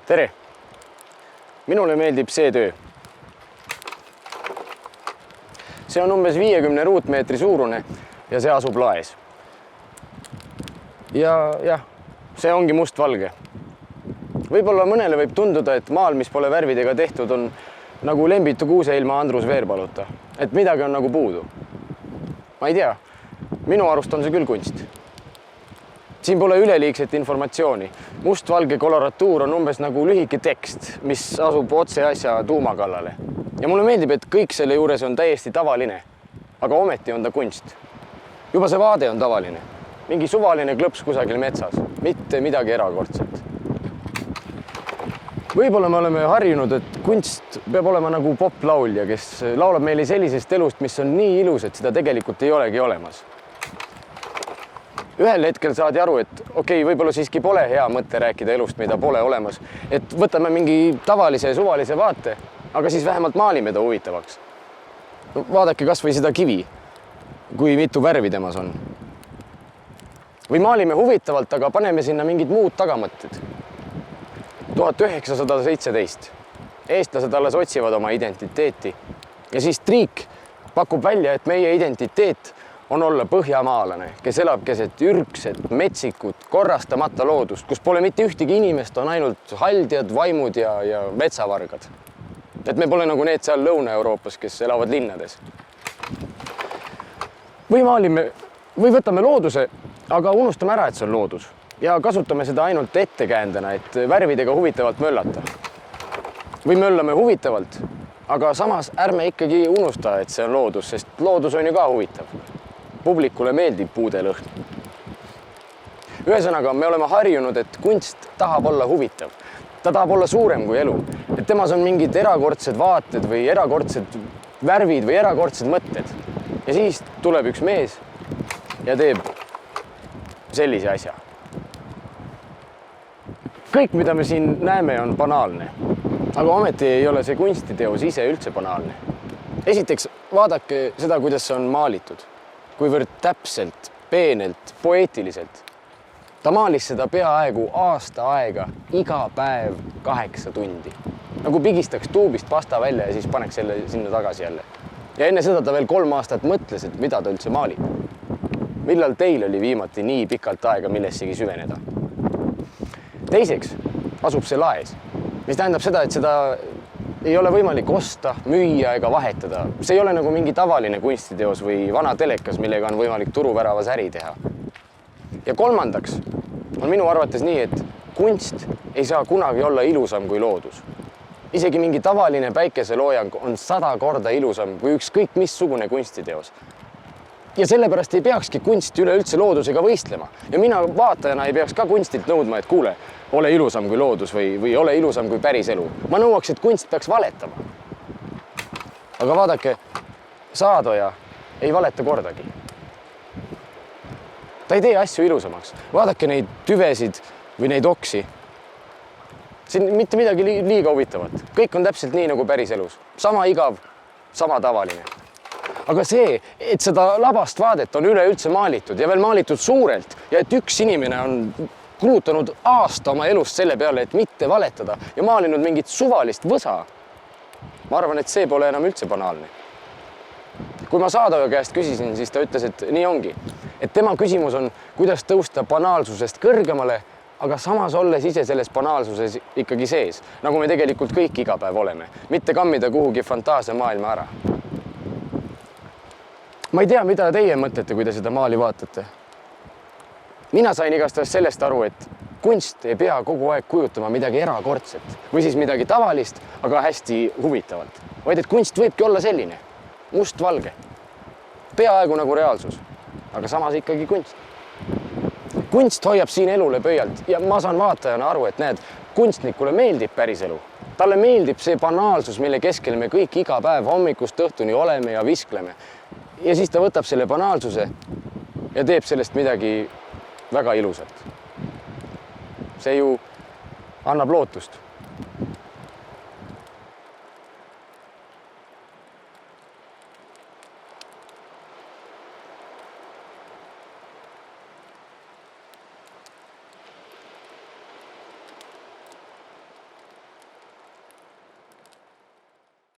Tere! Minule meeldib see töö. See on umbes 50 ruutmeetri suurune ja see asub laes. Ja see ongi mustvalge. Võib-olla mõnele võib tunduda, et maal, mis pole värvidega tehtud, on nagu lembitu kuuse ilma Andrus Veerpaluta. Et midagi on nagu puudu. Ma ei tea, minu arust on see küll kunst. Siin pole üleliigset informatsiooni. Mustvalge koloratuur on umbes nagu lühike tekst, mis asub otse asja tuumakallale. Ja mulle meeldib, et kõik selle juures on täiesti tavaline, aga ometi on ta kunst. Juba see vaade on tavaline. Mingi suvaline klõps kusagil metsas, mitte midagi erakordset. Võib-olla me oleme harjunud, et kunst peab olema nagu poplaulja, kes laulab meile sellisest elust, mis on nii ilus, et seda tegelikult ei olegi olemas. Ühel hetkel saadi aru, et okei, võib-olla siiski pole hea mõte rääkida elust, mida pole olemas. Et võtame mingi tavalise suvalise vaate, aga siis vähemalt maalime ta huvitavaks. Vaadake kas või seda kivi, kui mitu värvi temas on. Või maalime huvitavalt, aga paneme sinna mingid muud tagamõtted. 1917. Eestlased alles otsivad oma identiteeti. Ja siis Triik pakub välja, et meie identiteet on olla põhjamaalane, kes elab keset ürgset, metsikut, korrastamata loodust, kus pole mitte ühtegi inimest, on ainult haldjad, vaimud ja metsavargad. Et me pole nagu need seal Lõuna-Euroopas, kes elavad linnades. Või võtame looduse, aga unustame ära, et see on loodus. Ja kasutame seda ainult ettekäändena, et värvidega huvitavalt möllata. Või möllame huvitavalt, aga samas ärme ikkagi unusta, et see on loodus, sest loodus on ju ka huvitav. Publikule meeldib puude lõhn. Ühesõnaga, me oleme harjunud, et kunst tahab olla huvitav. Ta tahab olla suurem kui elu. Et temas on mingid erakordsed vaated või erakordsed värvid või erakordsed mõtted. Ja siis tuleb üks mees ja teeb sellise asja. Kõik, mida me siin näeme, on banaalne. Aga ometi ei ole see kunstiteos ise üldse banaalne. Esiteks, vaadake seda, kuidas see on maalitud. Kuivõrd täpselt, peenelt, poeetiliselt. Ta maalis seda peaaegu aasta aega, iga päev 8 tundi. Nagu pigistaks tuubist pasta välja ja siis paneks selle sinna tagasi jälle. Ja enne seda ta veel 3 aastat mõtles, et mida ta üldse maalib. Millal teil oli viimati nii pikalt aega millessegi süveneda? Teiseks asub see laes, mis tähendab seda, et seda ei ole võimalik osta, müüa ega vahetada. See ei ole nagu mingi tavaline kunstiteos või vana telekas, millega on võimalik turuväravas äri teha. Ja kolmandaks on minu arvates nii, et kunst ei saa kunagi olla ilusam kui loodus. Isegi mingi tavaline päikeseloojang on 100 korda ilusam kui ükskõik missugune kunstiteos. Ja sellepärast ei peakski kunst üleüldse loodusega võistlema. Ja mina vaatajana ei peaks ka kunstilt nõudma, et kuule, ole ilusam kui loodus või ole ilusam kui päris elu. Ma nõuaks, et kunst peaks valetama. Aga vaadake, Saadoja ei valeta kordagi. Ta ei tee asju ilusamaks. Vaadake neid tüvesid või neid oksi. Siin mitte midagi liiga huvitavat. Kõik on täpselt nii nagu päris elus. Sama igav, sama tavaline. Aga see, et seda labast vaadet on üleüldse maalitud ja veel maalitud suurelt ja et üks inimene on kulutanud aasta oma elust selle peale, et mitte valetada ja maalinud mingit suvalist võsa. Ma arvan, et see pole enam üldse banaalne. Kui ma Saadoja käest küsisin, siis ta ütles, et nii ongi. Et tema küsimus on, kuidas tõusta banaalsusest kõrgemale, aga samas olles ise selles banaalsuses ikkagi sees, nagu me tegelikult kõik iga päev oleme, mitte kammida kuhugi fantaasia maailma ära. Ma ei tea, mida teie mõtlete, kui te seda maali vaatate. Mina sain igatahes sellest aru, et kunst ei pea kogu aeg kujutama midagi erakordset või siis midagi tavalist, aga hästi huvitavalt. Vaid et kunst võibki olla selline, mustvalge, peaaegu nagu reaalsus, aga samas ikkagi kunst. Kunst hoiab siin elule pöialt ja ma saan vaatajana aru, et näed, kunstnikule meeldib päris elu. Talle meeldib see banaalsus, mille keskel me kõik iga päev hommikust õhtuni oleme ja viskleme. Ja siis ta võtab selle banaalsuse ja teeb sellest midagi väga ilusat. See ju annab lootust.